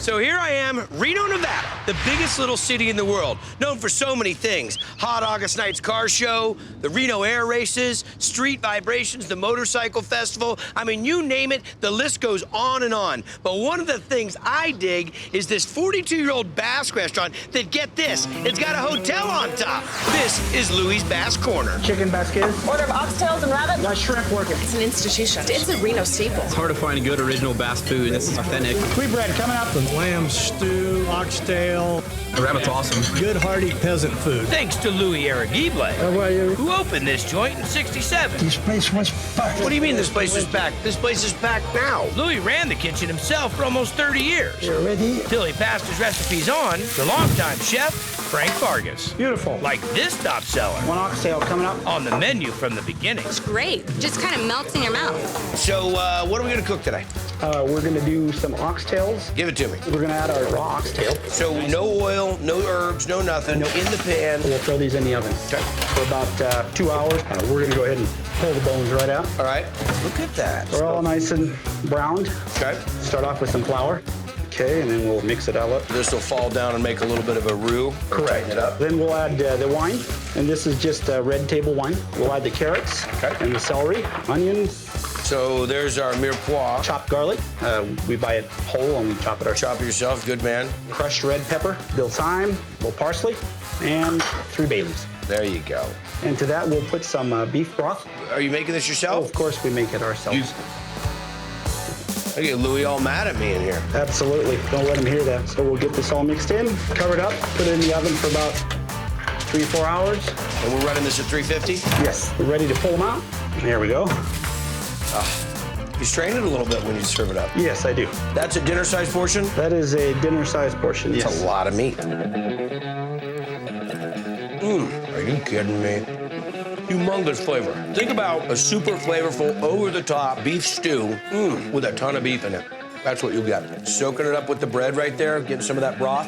So here I am, Reno, Nevada, the biggest little city in the world, known for so many things. Hot August Nights car show, the Reno air races, street vibrations, the motorcycle festival. I mean, you name it, the list goes on and on. But one of the things I dig is this 42-year-old Basque restaurant that, get this, it's got a hotel on top. This is Louis Basque Corner. Chicken basket. Order of oxtails and rabbit. Got shrimp working. It's an institution. It's a Reno staple. It's hard to find good original Basque food. This is authentic. Sweet bread coming up. Lamb stew, oxtail. The rabbit's awesome. Good, hearty peasant food. Thanks to Louis Aragible, who opened this joint in '67. This place was packed. What do you mean this place is packed? This place is packed now. Louis ran the kitchen himself for almost 30 years. You ready? Till he passed his recipes on to longtime chef Frank Vargas. Beautiful. Like this top seller. One oxtail coming up. On the menu from the beginning. Great. Just kind of melts in your mouth. So, what are we gonna cook today? We're gonna do some oxtails. Give it to me. We're gonna add our raw oxtail. So, no oil, no herbs, no nothing, in the pan. We'll throw these in the oven for about 2 hours. We're gonna go ahead and pull the bones right out. All right. Look at that. They're all nice and browned. Okay. Start off with some flour. Okay, and then we'll mix it all up. This will fall down and make a little bit of a roux. Correct. Tighten it up. Then we'll add the wine, and this is just red table wine. We'll add the carrots and the celery, onions. So there's our mirepoix. Chopped garlic. We buy it whole and we chop it ourselves. Chop it yourself, good man. Crushed red pepper, dill thyme, a little parsley, and 3 bay leaves. There you go. And to that, we'll put some beef broth. Are you making this yourself? Oh, of course, we make it ourselves. I get Louis all mad at me in here. Absolutely. Don't let him hear that. So we'll get this all mixed in, cover it up, put it in the oven for about 3-4 hours. And we're running this at 350? Yes. We're ready to pull them out. There we go. You strain it a little bit when you serve it up. Yes, I do. That's a dinner-sized portion? That is a dinner-sized portion, yes. That's a lot of meat. Are you kidding me? Humongous flavor. Think about a super flavorful, over-the-top beef stew with a ton of beef in it. That's what you get. Soaking it up with the bread right there, getting some of that broth.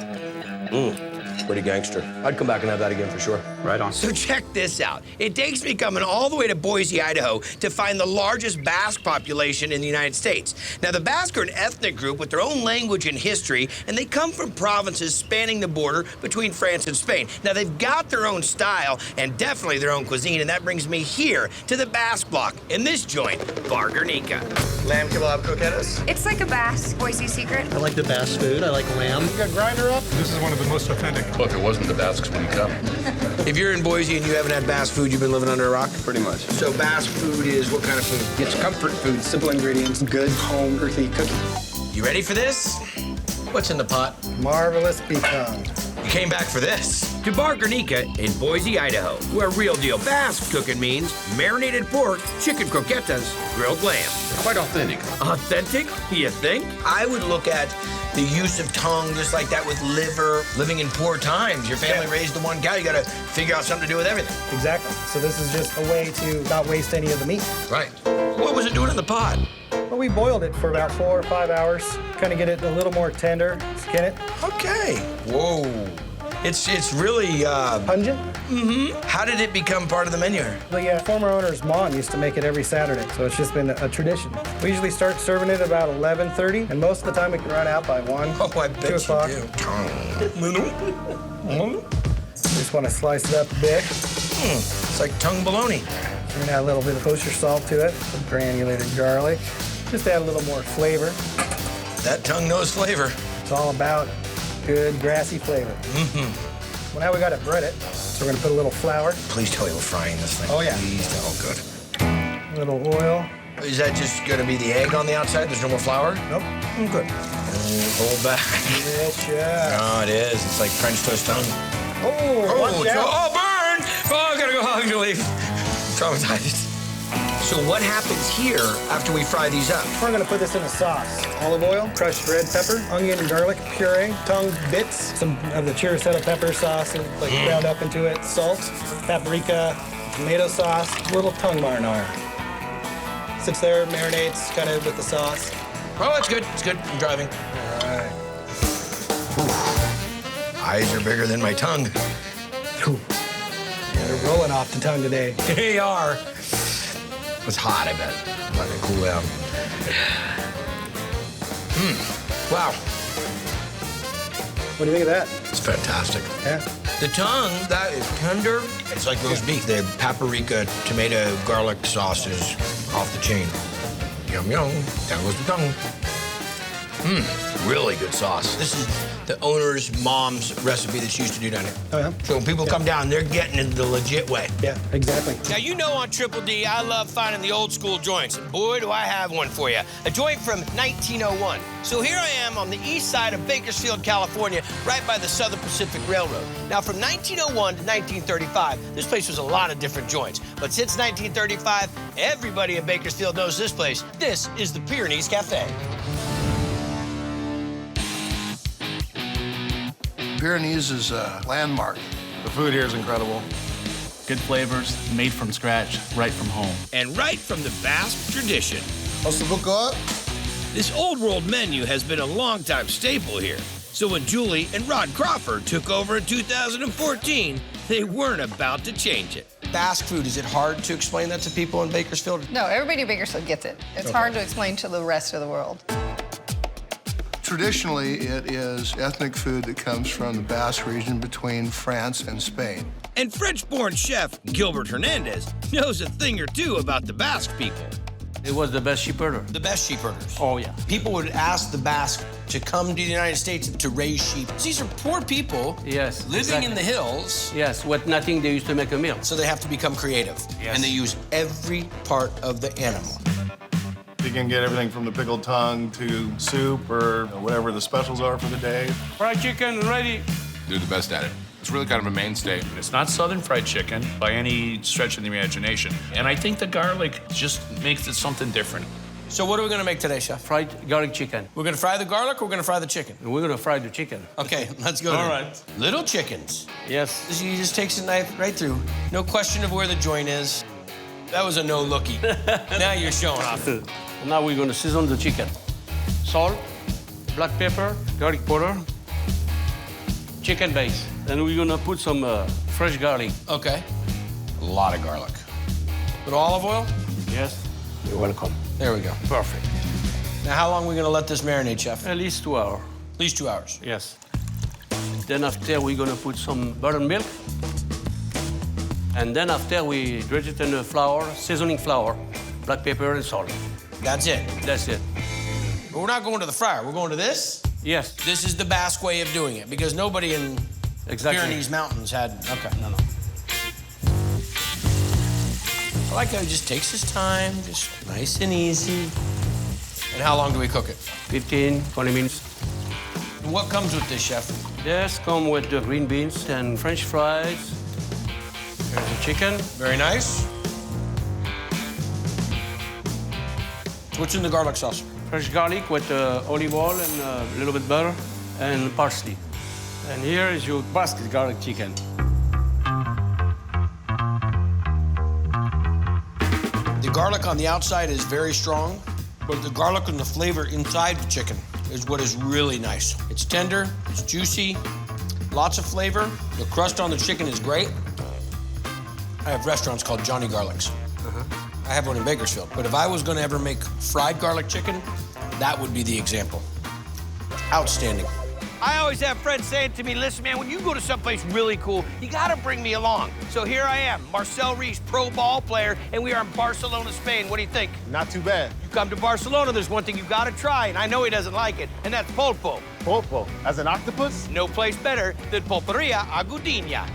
Pretty gangster. I'd come back and have that again for sure. Right on. So check this out. It takes me coming all the way to Boise, Idaho to find the largest Basque population in the United States. Now, the Basque are an ethnic group with their own language and history, and they come from provinces spanning the border between France and Spain. Now, they've got their own style and definitely their own cuisine, and that brings me here to the Basque block in this joint, Bar Gernika. Lamb kebab croquettes. It's like a Basque Boise secret. I like the Basque food. I like lamb. You got grinder up? This is one of the most authentic. Well, if it wasn't the Basques, wouldn't come. If you're in Boise and you haven't had Basque food, you've been living under a rock? Pretty much. So Basque food is what kind of food? It's comfort food, simple ingredients, good, home, earthy cooking. You ready for this? What's in the pot? Marvelous beef tongue. You came back for this. To Bar Gernika in Boise, Idaho, where real deal Basque cooking means marinated pork, chicken croquettes, grilled lamb. Quite authentic. Authentic, you think? I would look at the use of tongue just like that with liver. Living in poor times, your family raised the one cow, you gotta figure out something to do with everything. Exactly. So this is just a way to not waste any of the meat. Right. What was it doing in the pot? Well, we boiled it for about 4 or 5 hours, kind of get it a little more tender, skin it. Okay. Whoa. It's really, Pungent? How did it become part of the menu? The former owner's mom used to make it every Saturday, so it's just been a tradition. We usually start serving it about 11:30, and most of the time we can run out by 1, Oh, I bet 2 o'clock. you do. Just want to slice it up a bit. It's like tongue bologna. We're gonna add a little bit of kosher salt to it, some granulated garlic. Just add a little more flavor. That tongue knows flavor. It's all about good grassy flavor. Well, now we gotta bread it, so we're gonna put a little flour, Please tell me we're frying this thing. Oh, yeah. Please tell. Oh, good. a little oil. Is that just gonna be the egg on the outside? There's no more flour? Nope, good. Hold back. Yes, yeah. Oh, it is. It's like French toast tongue. Oh, watch out. Oh, burn! Oh, I gotta go home to leave. Traumatized. So what happens here after we fry these up? We're gonna put this in a sauce. Olive oil, crushed red pepper, onion and garlic puree, tongue bits, some of the chiricetta pepper sauce, like ground up into it, salt, paprika, tomato sauce, a little tongue marinara. Sits there, marinates kind of with the sauce. Oh, it's good. It's good. I'm driving. All right. Eyes are bigger than my tongue. Ooh. Yeah, they're rolling off the tongue today. They are. It's hot, I bet. I'm not gonna cool down. Wow. What do you think of that? It's fantastic. Yeah. The tongue, that is tender. It's like roast beef. The paprika, tomato, garlic sauce is off the chain. Yum, yum. There goes the tongue. Really good sauce. This is the owner's mom's recipe that she used to do down here. Oh, yeah? So when people come down, they're getting it the legit way. Yeah, exactly. Now, you know on Triple D, I love finding the old school joints. And boy, do I have one for you. A joint from 1901. So here I am on the east side of Bakersfield, California, right by the Southern Pacific Railroad. Now, from 1901 to 1935, this place was a lot of different joints. But since 1935, everybody in Bakersfield knows this place. This is the Pyrenees Cafe. Pyrenees is a landmark. The food here is incredible. Good flavors, made from scratch, right from home. And right from the Basque tradition. Ossobuco. This old world menu has been a longtime staple here. So when Julie and Rod Crawford took over in 2014, they weren't about to change it. Basque food, is it hard to explain that to people in Bakersfield? No, everybody in Bakersfield gets it. It's hard to explain to the rest of the world. Traditionally, it is ethnic food that comes from the Basque region between France and Spain. And French-born chef Gilbert Hernandez knows a thing or two about the Basque people. It was the best sheepherder. The best sheep herders. Oh, yeah. People would ask the Basque to come to the United States to raise sheep. These are poor people Yes, living exactly. in the hills. Yes, with nothing, they used to make a meal. So they have to become creative. Yes. And they use every part of the animal. You can get everything from the pickled tongue to soup or whatever the specials are for the day. Fried chicken ready. They're the best at it. It's really kind of a mainstay. It's not Southern fried chicken by any stretch of the imagination. And I think the garlic just makes it something different. So what are we gonna make today, Chef? Fried garlic chicken. We're gonna fry the garlic or we're gonna fry the chicken? And we're gonna fry the chicken. Okay, let's go. All then. right. Little chickens. Yes. He just takes a knife right through. No question of where the joint is. That was a no lookie. Now you're showing off. Now we're gonna season the chicken. Salt, black pepper, garlic powder, chicken base. Then we're gonna put some fresh garlic. Okay. A lot of garlic. With olive oil? Yes. You're welcome. There we go. Perfect. Now, how long are we gonna let this marinate, Chef? At least 2 hours. At least 2 hours. Yes. Then after we're gonna put some buttermilk. And then after we dredge it in the flour, seasoning flour, black pepper and salt. That's it. That's it. But we're not going to the fryer. We're going to this? Yes. This is the Basque way of doing it because nobody in Exactly. Pyrenees Mountains had. Okay, no. I like how he just takes his time, just nice and easy. And how long do we cook it? 15, 20 minutes. And what comes with this, Chef? This come with the green beans and French fries. Here's the chicken. Very nice. What's in the garlic sauce? Fresh garlic with olive oil and a little bit butter and parsley. And here is your Basque garlic chicken. The garlic on the outside is very strong, but the garlic and the flavor inside the chicken is what is really nice. It's tender, it's juicy, lots of flavor. The crust on the chicken is great. I have restaurants called Johnny Garlics. I have one in Bakersfield. But if I was gonna ever make fried garlic chicken, that would be the example. Outstanding. I always have friends saying to me, listen, man, when you go to someplace really cool, you gotta bring me along. So here I am, Marcel Reese, pro ball player, and we are in Barcelona, Spain. What do you think? Not too bad. You come to Barcelona, there's one thing you gotta try, and I know he doesn't like it, and that's Pulpo. Pulpo, as an octopus? No place better than Pulperia Agudinha.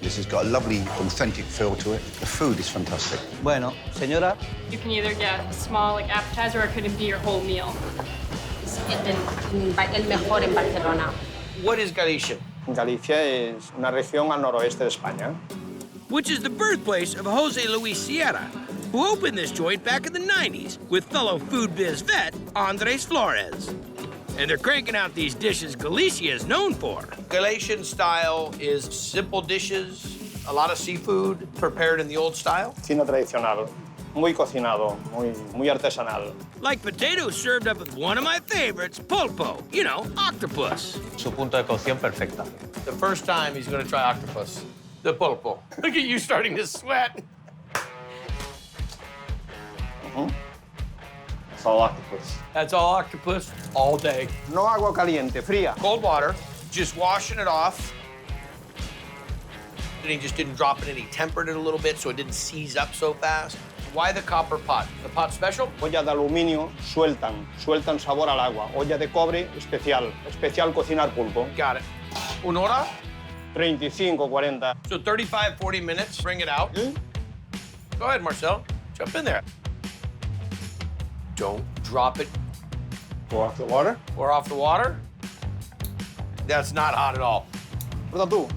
This has got a lovely, authentic feel to it. The food is fantastic. Bueno, señora. You can either get a small appetizer or it could be your whole meal. El mejor en Barcelona. What is Galicia? Galicia es una región al noroeste de España. Which is the birthplace of Jose Luis Sierra, who opened this joint back in the 90s with fellow food biz vet Andres Flores. And they're cranking out these dishes Galicia is known for. Galician style is simple dishes, a lot of seafood prepared in the old style. Cocina tradicional, muy cocinado, muy artesanal. Like potatoes served up with one of my favorites, pulpo, you know, octopus. Su punto de cocción perfecta. The first time he's gonna try octopus, the pulpo. Look at you starting to sweat. all octopus. That's all octopus all day. No agua caliente, fría. Cold water, just washing it off. And he just didn't drop it in. He tempered it a little bit so it didn't seize up so fast. Why the copper pot? The pot special? Ollas de aluminio sueltan sabor al agua. Olla de cobre, especial cocinar pulpo. Got it. Una hora? 35, 40. So 35, 40 minutes, bring it out. Go ahead, Marcel, jump in there. Don't drop it. Pour off the water. Pour off the water. That's not hot at all. Prueba tú.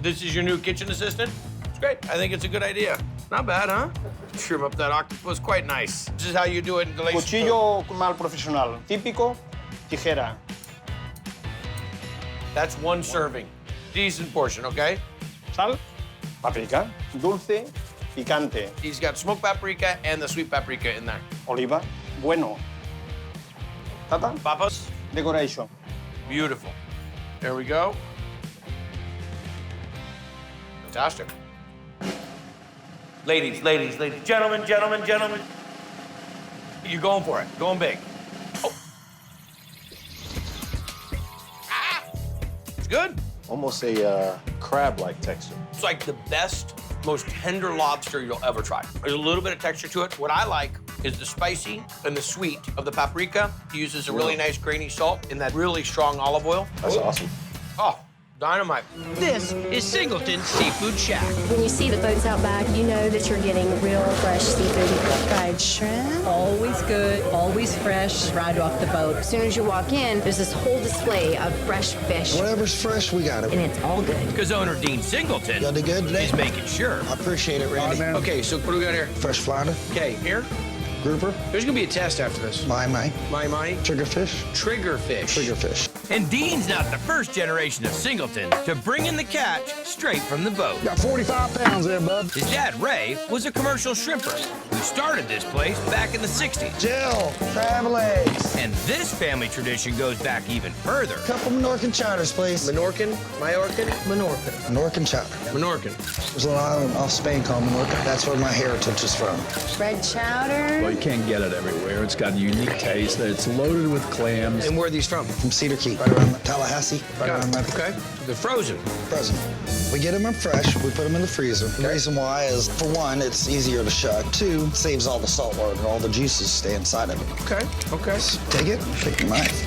This is your new kitchen assistant? It's great. I think it's a good idea. Not bad, huh? Trim up that octopus quite nice. This is how you do it in Galatian. Cuchillo mal profesional. Típico, tijera. That's one serving. Decent portion, okay? Sal, paprika, dulce, picante. He's got smoked paprika and the sweet paprika in there. Oliva, bueno. Tata, Papas? decoration. Beautiful. There we go. Fantastic. Ladies, gentlemen. You're going for it. Going big. Oh. Ah! It's good. Almost a crab-like texture. It's like the best, most tender lobster you'll ever try. There's a little bit of texture to it. What I like is the spicy and the sweet of the paprika. He uses a really nice grainy salt in that really strong olive oil. That's awesome. Oh, dynamite. This is Singleton Seafood Shack. When you see the boats out back, you know that you're getting real fresh seafood. Fried shrimp. Always good, always fresh, right off the boat. As soon as you walk in, there's this whole display of fresh fish. Whatever's fresh, we got it. And it's all good. Because owner Dean Singleton Y'all did good today? is making sure. I appreciate it, Randy. Okay, so what do we got here? Fresh flounder. Okay, here. Grouper. There's gonna be a test after this. My. Triggerfish. Triggerfish. And Dean's not the first generation of Singleton to bring in the catch straight from the boat. Got 45 pounds there, bub. His dad, Ray, was a commercial shrimper who started this place back in the 60s. Jill, crab legs. And this family tradition goes back even further. Couple Menorcan chowders, please. Menorcan? Majorcan? Menorcan chowder. Menorcan. There's a little island off Spain called Menorca. That's where my heritage is from. Red chowder. Well, you can't get it everywhere. It's got a unique taste. It's loaded with clams. And where are these from? From Cedar Key, right around Tallahassee. Okay. They're frozen. We get them in fresh. We put them in the freezer. The reason why is, for one, it's easier to shuck. Two, saves all the salt water and all the juices stay inside of it. Okay. So take it, take your knife.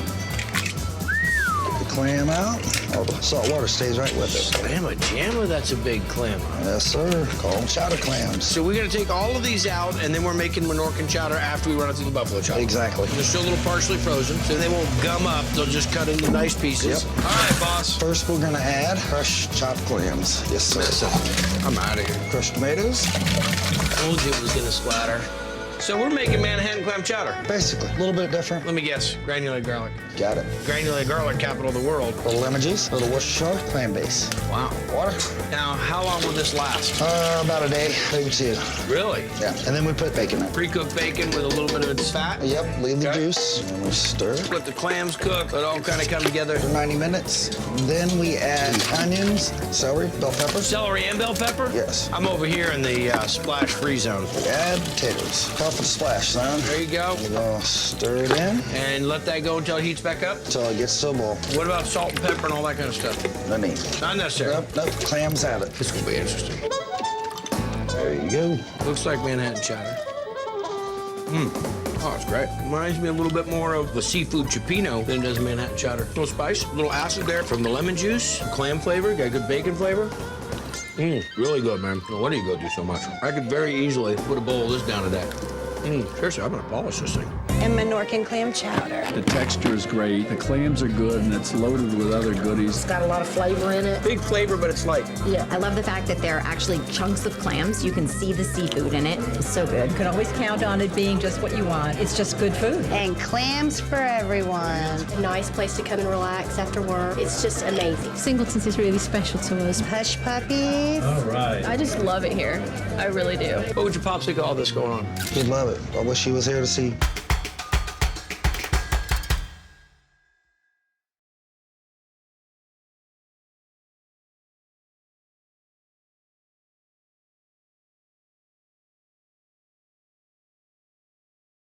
Get the clam out. All the salt water stays right with it. Jamma, that's a big clam. Yes, sir. Call them chowder clams. So we're gonna take all of these out, and then we're making Menorcan chowder after we run it through the buffalo chowder. Exactly. They're still a little partially frozen, so they won't gum up. They'll just cut into nice pieces. Yep. All right, boss. First, we're gonna add fresh chopped clams. Yes, sir. I'm out of here. Crushed tomatoes. Told you it was gonna splatter. So we're making Manhattan clam chowder. Basically, a little bit different. Let me guess, granulated garlic. Got it. Granulated garlic, capital of the world. A little lemon juice, a little Worcestershire, clam base. Wow. Water. Now, how long will this last? About a day, maybe two. Really? Yeah, and then we put bacon in. Pre-cooked bacon with a little bit of its fat? Yep, leave the juice, and we stir it. Let the clams cook, let it all kind of come together. For 90 minutes. Then we add onions, celery, bell pepper. Celery and bell pepper? Yes. I'm over here in the splash-free zone. We add potatoes. Call for the splash zone. There you go. We're gonna stir it in. And let that go until it heats back up? Until it gets to a boil. What about salt and pepper and all that kind of stuff? No need. Not necessary. Nope, clams add it. This could be interesting. There you go. Looks like Manhattan chowder. Oh, it's great. Reminds me a little bit more of the seafood cioppino than it does Manhattan chowder. A little spice, a little acid there from the lemon juice, clam flavor, got good bacon flavor. Really good, man. No wonder you go do so much. I could very easily put a bowl of this down today. Seriously, I'm gonna polish this thing. And Menorcan clam chowder. The texture is great. The clams are good, and it's loaded with other goodies. It's got a lot of flavor in it. Big flavor, but it's light. Yeah. I love the fact that they're actually chunks of clams. You can see the seafood in it. It's so good. You can always count on it being just what you want. It's just good food. And clams for everyone. A nice place to come and relax after work. It's just amazing. Singleton's is really special to us. Hush puppies. All right. I just love it here. I really do. What would your pops think of all this going on? He'd love it. I wish he was here to see.